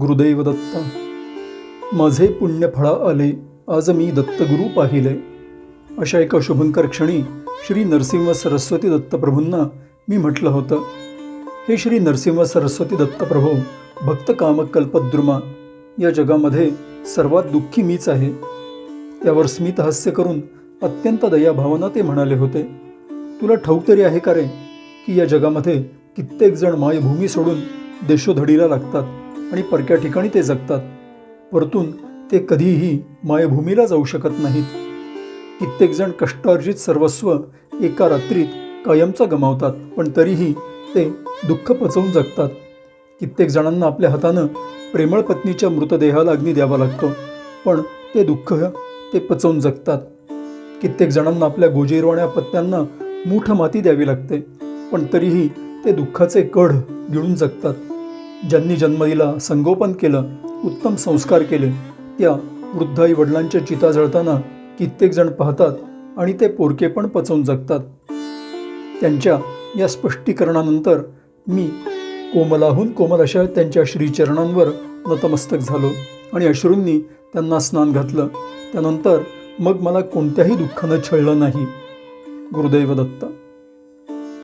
गुरुदैव दत्ता. माझे पुण्य फळा आले, आज मी दत्तगुरु पाहिले. अशा एका शुभंकर क्षणी श्री नरसिंह सरस्वती दत्तप्रभूंना मी म्हटलं होतं, हे श्री नरसिंह सरस्वती दत्तप्रभू, भक्त काम कल्पद्रुमा, या जगामध्ये सर्वात दुःखी मीच आहे. त्यावर स्मित हास्य करून अत्यंत दयाभावानं ते म्हणाले होते, तुला ठाऊक तरी आहे का रे की या जगामध्ये कित्येक जण मायभूमी सोडून देशोधडीला लागतात आणि परक्या ठिकाणी ते जगतात, परतून ते कधीही मायभूमीला जाऊ शकत नाहीत. कित्येक जण कष्टार्जित सर्वस्व एका रात्रीत कायमचा गमावतात, पण तरीही ते दुःख पचवून जगतात. कित्येक जणांना आपल्या हातानं प्रेमळ पत्नीच्या मृतदेहाला अग्नी द्यावा लागतो, पण ते दुःख ते पचवून जगतात. कित्येक जणांना आपल्या गोजीरवाण्या पत्न्यांना मूठ माती द्यावी लागते, पण तरीही ते दुःखाचे कढ गिळून जगतात. ज्यांनी जन्म दिला, संगोपन केलं, उत्तम संस्कार केले, त्या वृद्ध आई वडिलांच्या चिता जळताना कित्येक जण पाहतात आणि ते पोरकेपण पचवून जगतात. त्यांच्या या स्पष्टीकरणानंतर मी कोमलाहून कोमल अशा त्यांच्या श्रीचरणांवर नतमस्तक झालो आणि अश्रूंनी त्यांना स्नान घातलं. त्यानंतर मग मला कोणत्याही दुःखानं छळलं नाही. गुरुदैव दत्त.